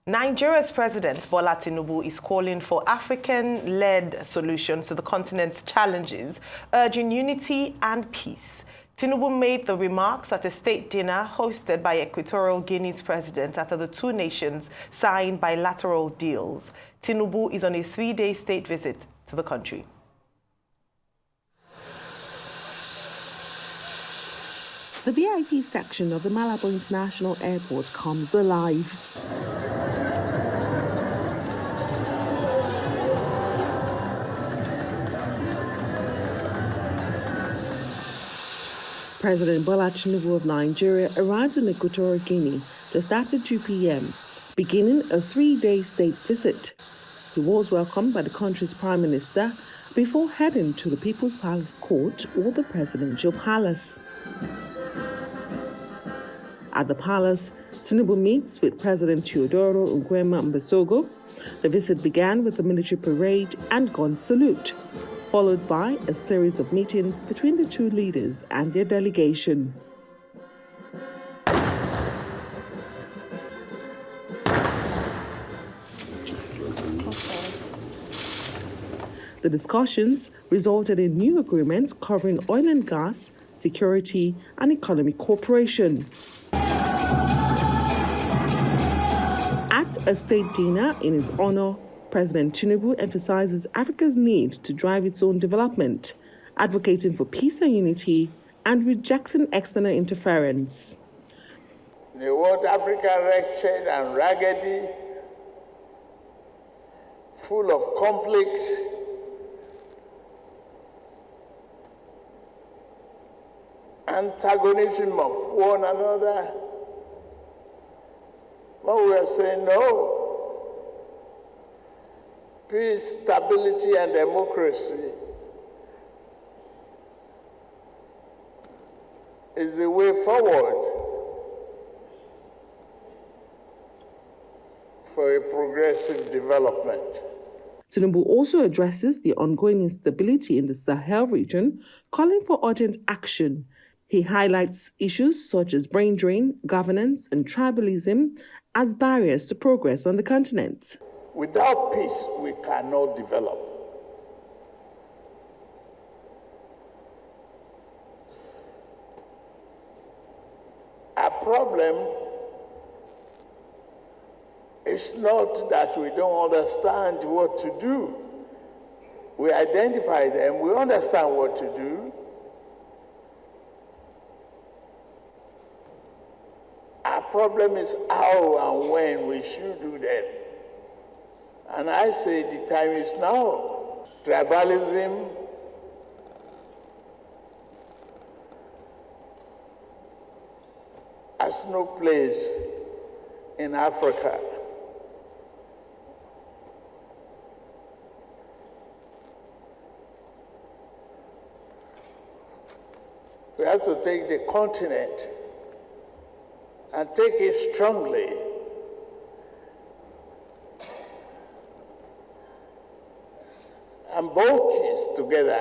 Nigeria's President Bola Tinubu is calling for African-led solutions to the continent's challenges, urging unity and peace. Tinubu made the remarks at a state dinner hosted by Equatorial Guinea's president after the two nations signed bilateral deals. Tinubu is on a 3-day state visit to the country. The VIP section of the Malabo International Airport comes alive. President Bola Tinubu of Nigeria arrived in Equatorial Guinea just after 2 p.m., beginning a 3-day state visit. He was welcomed by the country's Prime Minister before heading to the People's Palace Court or the Presidential Palace. At the palace, Tinubu meets with President Teodoro Nguema Mbasogo. The visit began with a military parade and gun salute, followed by a series of meetings between the two leaders and their delegation. The discussions resulted in new agreements covering oil and gas, security, and economic cooperation. At a state dinner in his honor, President Tinubu emphasizes Africa's need to drive its own development, advocating for peace and unity and rejecting external interference. They want Africa wretched and raggedy, full of conflicts, antagonism of one another. But we are saying no. Peace, stability, and democracy is the way forward for a progressive development. Tinubu also addresses the ongoing instability in the Sahel region, calling for urgent action. He highlights issues such as brain drain, governance, and tribalism as barriers to progress on the continent. Without peace, we cannot develop. Our problem is not that we don't understand what to do. We identify them, we understand what to do. Our problem is how and when we should do that. And I say the time is now. Tribalism, has no place in Africa. We have to take the continent and take it strongly. And both is together.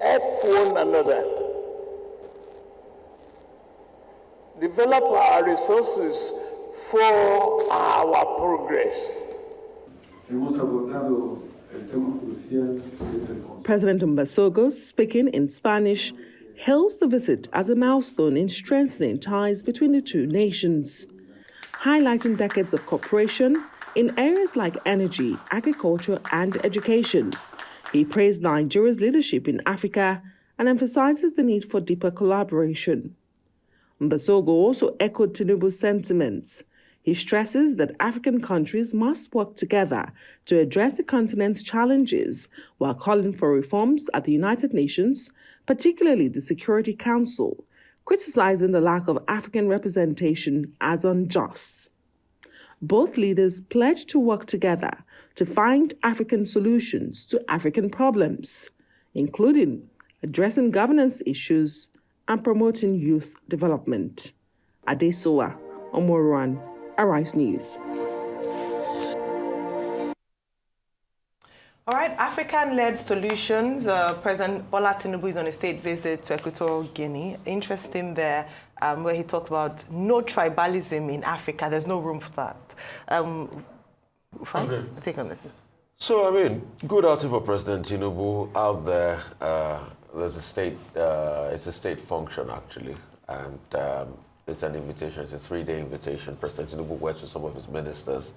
Help one another. Develop our resources for our progress. President Mbasogo, speaking in Spanish, hails the visit as a milestone in strengthening ties between the two nations, highlighting decades of cooperation in areas like energy, agriculture, and education. He praised Nigeria's leadership in Africa and emphasizes the need for deeper collaboration. Mbasogo also echoed Tinubu's sentiments. He stresses that African countries must work together to address the continent's challenges while calling for reforms at the United Nations, particularly the Security Council, criticizing the lack of African representation as unjust. Both leaders pledged to work together to find African solutions to African problems, including addressing governance issues and promoting youth development. Adesowa Omoruan, Arise News. All right, African-led solutions. President Bola Tinubu is on a state visit to Equatorial Guinea. Interesting there, where he talked about no tribalism in Africa. There's no room for that. Fine, take on this. So, I mean, good outing for President Tinubu out there. There's a state, it's a state function, actually. And it's an invitation, it's a 3-day invitation. President Tinubu went with some of his ministers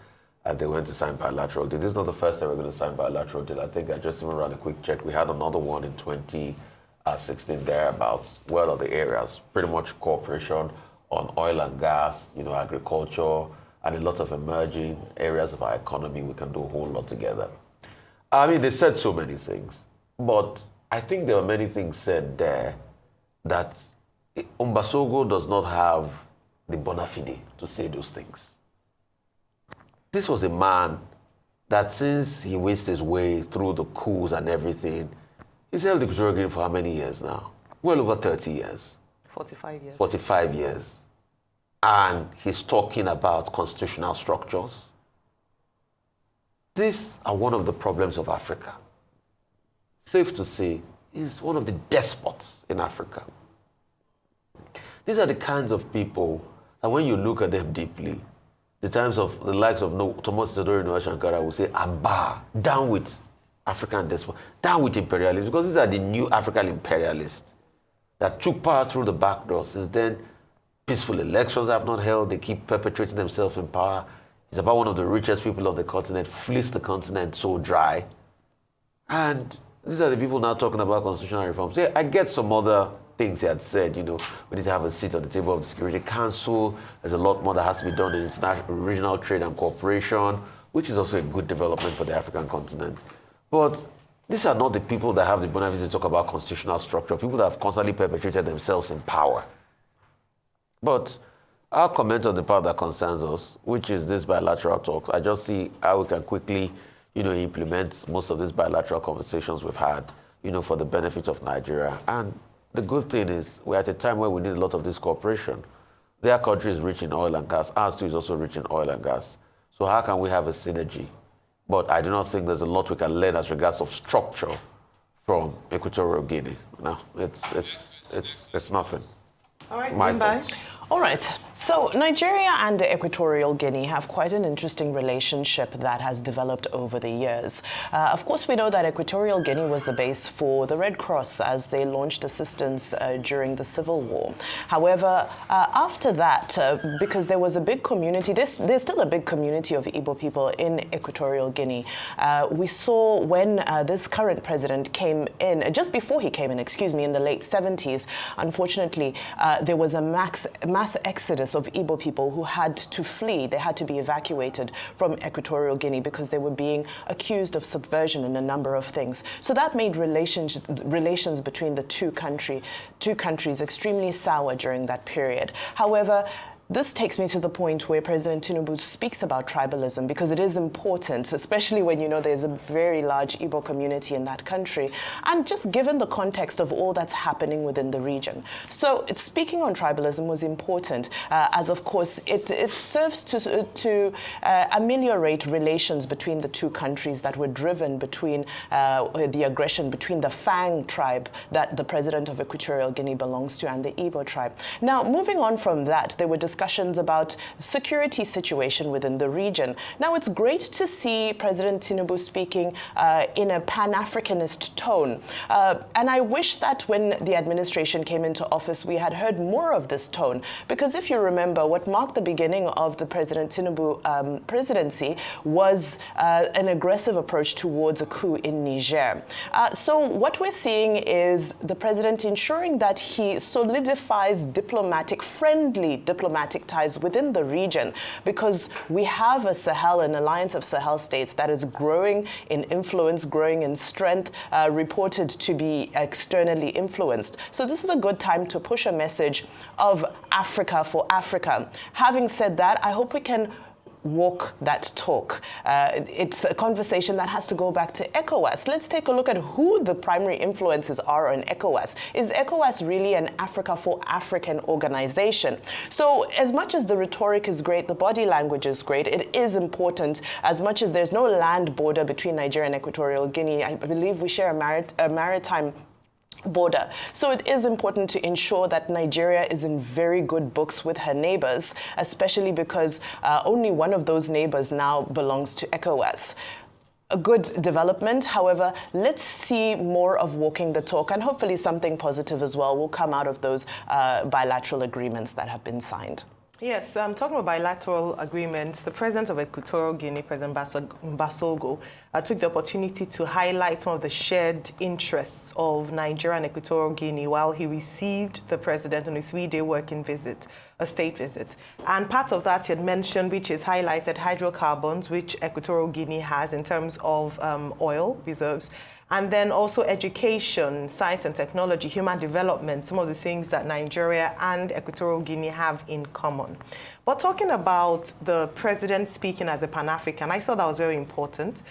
and they went to sign bilateral deal. This is not the first time we're going to sign bilateral deal. I think I just even ran a quick check. We had another one in 2016 thereabouts. Well, of the areas, pretty much cooperation on oil and gas, agriculture, and a lot of emerging areas of our economy. We can do a whole lot together. I mean, they said so many things, but I think there were many things said there that Umbasogo does not have the bona fide to say those things. This was a man that since he whisked his way through the coups and everything, he's held the Equatorial Guinea for how many years now? Well over 30 years. 45 years. 45 years. And he's talking about constitutional structures. These are one of the problems of Africa. Safe to say, he's one of the despots in Africa. These are the kinds of people that when you look at them deeply, the likes of Thomas Isidore Noah Shankara will say, Abba, down with African despot, down with imperialism, because these are the new African imperialists that took power through the back door. Since then, peaceful elections have not held. They keep perpetuating themselves in power. He's about one of the richest people on the continent, fleeced the continent so dry. And these are the people now talking about constitutional reforms. Yeah, I get some other things he had said, we need to have a seat on the table of the Security Council. There's a lot more that has to be done in international regional trade and cooperation, which is also a good development for the African continent. But these are not the people that have the benefit to talk about constitutional structure, people that have constantly perpetuated themselves in power. But I'll comment on the part that concerns us, which is this bilateral talks. I just see how we can quickly, implement most of these bilateral conversations we've had, for the benefit of Nigeria. And the good thing is we're at a time where we need a lot of this cooperation. Their country is rich in oil and gas. Ours too is also rich in oil and gas. So how can we have a synergy? But I do not think there's a lot we can learn as regards of structure from Equatorial Guinea. No, it's nothing. All right, All right. So Nigeria and Equatorial Guinea have quite an interesting relationship that has developed over the years. Of course, we know that Equatorial Guinea was the base for the Red Cross as they launched assistance during the Civil War. However, after that, because there was a big community, there's still a big community of Igbo people in Equatorial Guinea. We saw when this current president came in, just before he came in, in the late 70s, unfortunately, there was a mass exodus of Igbo people who had to flee. They had to be evacuated from Equatorial Guinea because they were being accused of subversion and a number of things. So that made relations between the two countries extremely sour during that period. However, this takes me to the point where President Tinubu speaks about tribalism, because it is important, especially when there's a very large Igbo community in that country, and just given the context of all that's happening within the region. So speaking on tribalism was important, as of course it serves to ameliorate relations between the two countries that were driven between the aggression between the Fang tribe that the president of Equatorial Guinea belongs to and the Igbo tribe. Now, moving on from that, there were discussions about security situation within the region. Now, it's great to see President Tinubu speaking in a Pan-Africanist tone. And I wish that when the administration came into office, we had heard more of this tone. Because if you remember, what marked the beginning of the President Tinubu presidency was an aggressive approach towards a coup in Niger. So what we're seeing is the president ensuring that he solidifies friendly diplomatic ties within the region, because we have an alliance of Sahel states that is growing in influence, growing in strength, reported to be externally influenced. So this is a good time to push a message of Africa for Africa. Having said that, I hope we can walk that talk. It's a conversation that has to go back to ECOWAS. Let's take a look at who the primary influences are on ECOWAS. Is ECOWAS really an Africa for African organization? So as much as the rhetoric is great, the body language is great, it is important. As much as there's no land border between Nigeria and Equatorial Guinea, I believe we share a maritime border. So it is important to ensure that Nigeria is in very good books with her neighbors, especially because only one of those neighbors now belongs to ECOWAS. A good development. However, let's see more of walking the talk, and hopefully something positive as well will come out of those bilateral agreements that have been signed. Yes, talking about bilateral agreements, the president of Equatorial Guinea, President Mbasogo, took the opportunity to highlight some of the shared interests of Nigeria and Equatorial Guinea while he received the president on a 3-day working visit, a state visit. And part of that he had mentioned, which is highlighted hydrocarbons, which Equatorial Guinea has in terms of oil reserves, and then also education, science and technology, human development, some of the things that Nigeria and Equatorial Guinea have in common. But talking about the president speaking as a Pan-African, I thought that was very important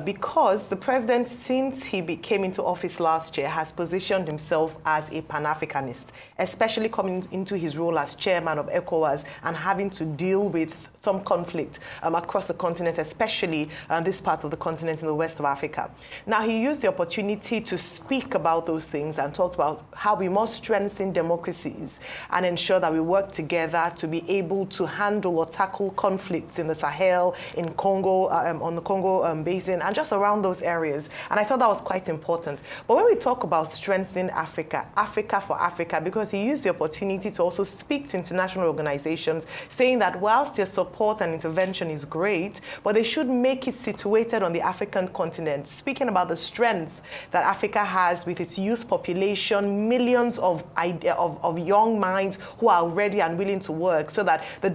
because the president, since he came into office last year, has positioned himself as a Pan-Africanist, especially coming into his role as chairman of ECOWAS and having to deal with some conflict across the continent, especially this part of the continent in the west of Africa. Now, he used the opportunity to speak about those things and talked about how we must strengthen democracies and ensure that we work together to be able to handle or tackle conflicts in the Sahel, in Congo, on the Congo Basin, and just around those areas. And I thought that was quite important. But when we talk about strengthening Africa, Africa for Africa, because he used the opportunity to also speak to international organizations, saying that whilst their support and intervention is great, but they should make it situated on the African continent, speaking about the strengths that Africa has with its youth population, millions of young minds who are ready and willing to work, so that the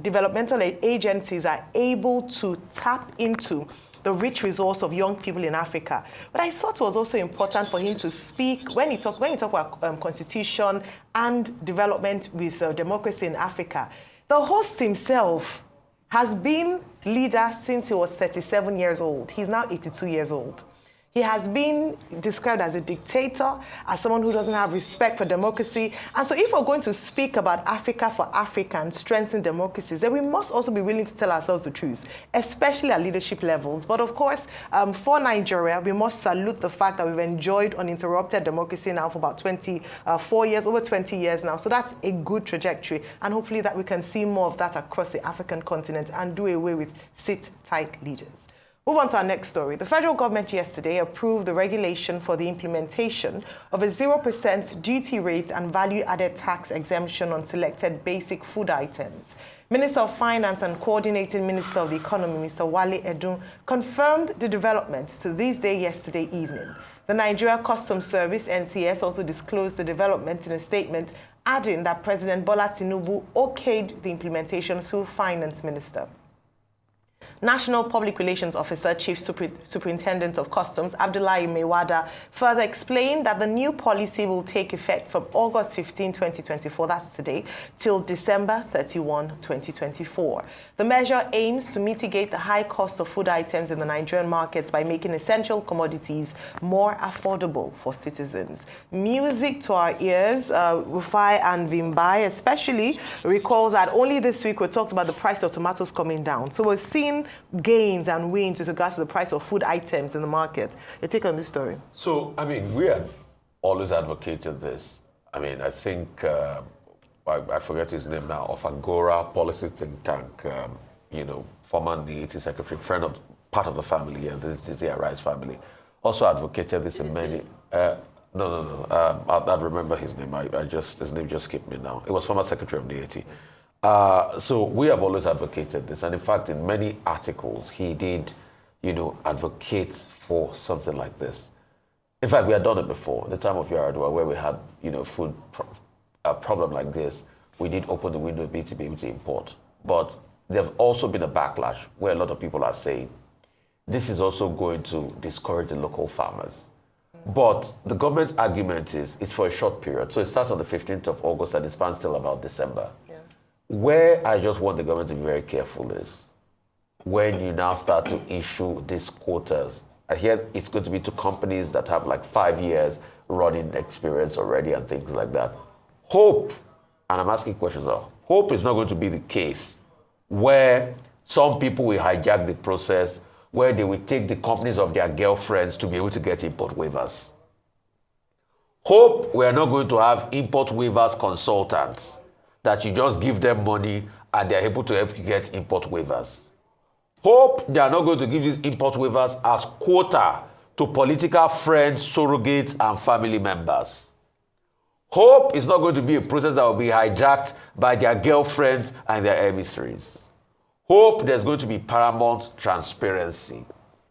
developmental agencies are able to tap into the rich resource of young people in Africa. But I thought it was also important for him to speak, when he talked about constitution and development with democracy in Africa. The host himself has been leader since he was 37 years old. He's now 82 years old. He has been described as a dictator, as someone who doesn't have respect for democracy. And so if we're going to speak about Africa for Africa and strengthen democracies, then we must also be willing to tell ourselves the truth, especially at leadership levels. But of course, for Nigeria, we must salute the fact that we've enjoyed uninterrupted democracy now for about 24 years, over 20 years now. So that's a good trajectory. And hopefully that we can see more of that across the African continent and do away with sit-tight leaders. Move on to our next story. The federal government yesterday approved the regulation for the implementation of a 0% duty rate and value-added tax exemption on selected basic food items. Minister of Finance and Coordinating Minister of the Economy, Mr. Wale Edun, confirmed the developments to this day yesterday evening. The Nigeria Customs Service, NCS, also disclosed the development in a statement, adding that President Bola Tinubu okayed the implementation through Finance Minister. National Public Relations Officer, Chief Superintendent of Customs, Abdullahi Mewada, further explained that the new policy will take effect from August 15, 2024, that's today, till December 31, 2024. The measure aims to mitigate the high cost of food items in the Nigerian markets by making essential commodities more affordable for citizens. Music to our ears, Rufai and Vimbai especially recall that only this week we talked about the price of tomatoes coming down. So we're seeing gains and wins with regards to the price of food items in the market. Your take on this story? So, I mean, we have always advocated this. I mean, I think, I forget his name now, of Agora Policy Think Tank, former NEAT secretary, part of the family, and this is the Arise family, also advocated this in many... I remember his name. His name just skipped me now. It was former secretary of NEAT. So we have always advocated this, and in fact, in many articles, he did, advocate for something like this. In fact, we had done it before. At the time of Yaradua, where we had, food a problem like this, we did open the window a bit to be able to import. But there's also been a backlash where a lot of people are saying this is also going to discourage the local farmers. But the government's argument is it's for a short period. So it starts on the 15th of August and it spans till about December. Where I just want the government to be very careful is when you now start to issue these quotas. I hear it's going to be to companies that have like 5 years running experience already and things like that. Hope, and I'm asking questions now, hope is not going to be the case where some people will hijack the process, where they will take the companies of their girlfriends to be able to get import waivers. Hope we are not going to have import waivers consultants that you just give them money and they're able to help you get import waivers. Hope they are not going to give these import waivers as quota to political friends, surrogates, and family members. Hope is not going to be a process that will be hijacked by their girlfriends and their emissaries. Hope there's going to be paramount transparency.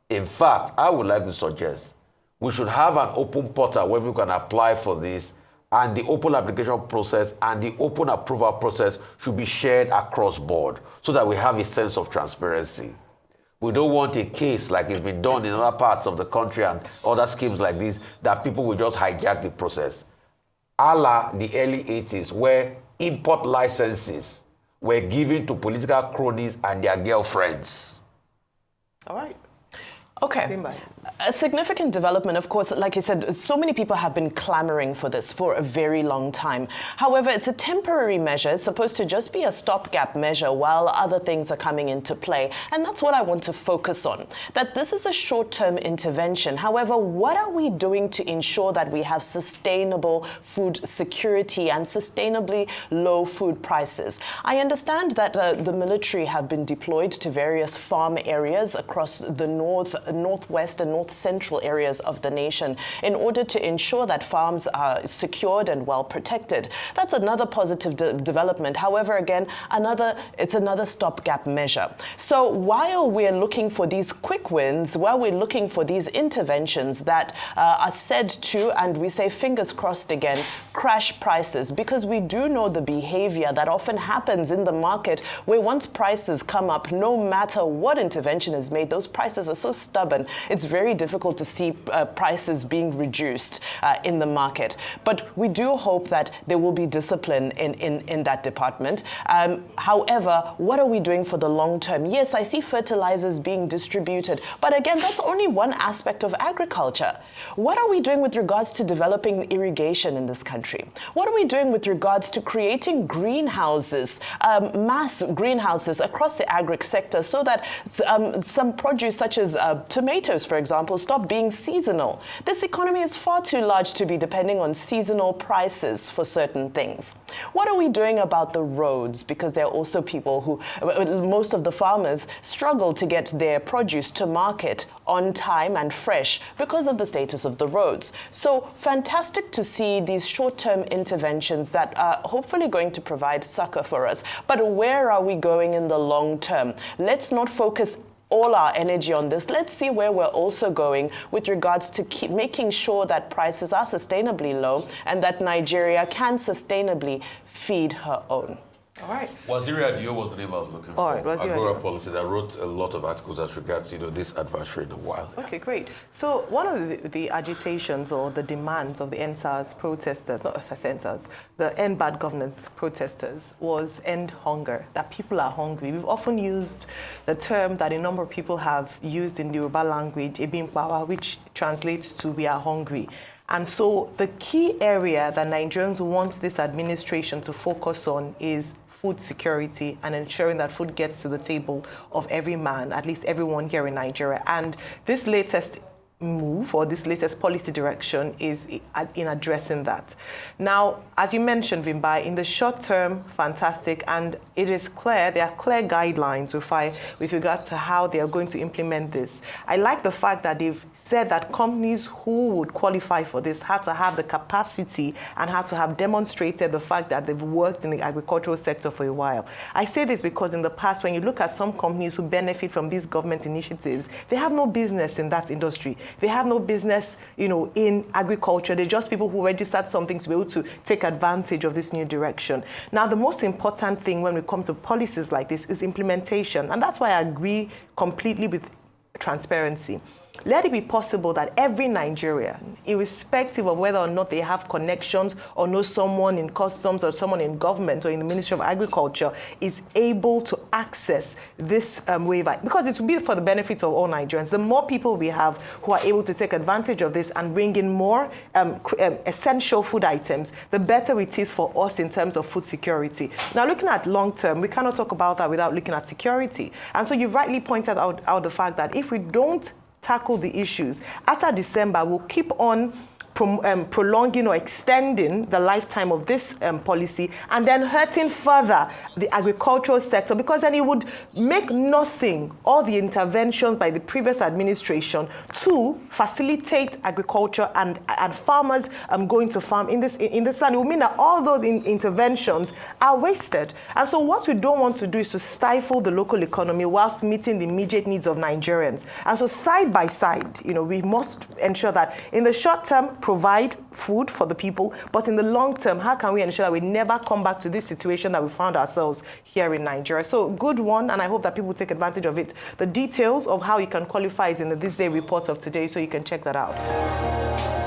In fact, I would like to suggest we should have an open portal where we can apply for this, and the open application process and the open approval process should be shared across board so that we have a sense of transparency. We don't want a case like it's been done in other parts of the country and other schemes like this, that people will just hijack the process. A la the early 80s, where import licenses were given to political cronies and their girlfriends. All right. Okay. A significant development, of course, like you said, so many people have been clamoring for this for a very long time. However, it's a temporary measure. It's supposed to just be a stopgap measure while other things are coming into play. And that's what I want to focus on, that this is a short-term intervention. However, what are we doing to ensure that we have sustainable food security and sustainably low food prices? I understand that the military have been deployed to various farm areas across the northwest and north central areas of the nation in order to ensure that farms are secured and well protected. That's another positive development. However, again, it's another stopgap measure. So while we're looking for these quick wins, while we're looking for these interventions that are said to, and we say fingers crossed again, crash prices, because we do know the behavior that often happens in the market where once prices come up, no matter what intervention is made, those prices are so stubborn, it's very difficult to see prices being reduced in the market. But we do hope that there will be discipline in that department. However, what are we doing for the long term? Yes, I see fertilizers being distributed, but again, that's only one aspect of agriculture. What are we doing with regards to developing irrigation in this country? What are we doing with regards to creating greenhouses, mass greenhouses across the agric sector, so that some produce such as tomatoes, for example, stop being seasonal? This economy is far too large to be depending on seasonal prices for certain things. What are we doing about the roads? Because there are also people who, most of the farmers struggle to get their produce to market on time and fresh because of the status of the roads. So fantastic to see these short-term interventions that are hopefully going to provide succor for us. But where are we going in the long term? Let's not focus all our energy on this. Let's see where we're also going with regards to keep making sure that prices are sustainably low and that Nigeria can sustainably feed her own. All right. Waziri Adio was the name I was looking for. All right, Waziri Agora Adio. Policy that wrote a lot of articles as regards, this adversary in a while. Okay, great. So one of the agitations or the demands of the NSAS protesters, not NSAS, the End Bad Governance protesters, was end hunger, that people are hungry. We've often used the term that a number of people have used in the Yoruba language, Ebimpower, which translates to we are hungry. And so the key area that Nigerians want this administration to focus on is food security and ensuring that food gets to the table of every man, at least everyone here in Nigeria. And this latest move or this latest policy direction is in addressing that. Now, as you mentioned, Vimbai, in the short term, fantastic, and it is clear, there are clear guidelines with regards to how they are going to implement this. I like the fact that they've said that companies who would qualify for this had to have the capacity and had to have demonstrated the fact that they've worked in the agricultural sector for a while. I say this because in the past, when you look at some companies who benefit from these government initiatives, they have no business in that industry. They have no business, in agriculture. They're just people who registered something to be able to take advantage of this new direction. Now, the most important thing when we come to policies like this is implementation. And that's why I agree completely with transparency. let it be possible that every Nigerian, irrespective of whether or not they have connections or know someone in customs or someone in government or in the Ministry of Agriculture, is able to access this waiver, because it will be for the benefit of all Nigerians. The more people we have who are able to take advantage of this and bring in more essential food items, the better it is for us in terms of food security. Now, looking at long term, we cannot talk about that without looking at security. And so you rightly pointed out the fact that if we don't tackle the issues, after December, we'll keep on prolonging or extending the lifetime of this policy, and then hurting further the agricultural sector, because then it would make nothing all the interventions by the previous administration to facilitate agriculture and farmers going to farm in this land. It will mean that all those interventions are wasted. And so what we don't want to do is to stifle the local economy whilst meeting the immediate needs of Nigerians. And so side by side, we must ensure that in the short term, provide food for the people, but in the long term, how can we ensure that we never come back to this situation that we found ourselves here in Nigeria? So good one, and I hope that people take advantage of it. The details of how you can qualify is in the This Day report of today, so you can check that out.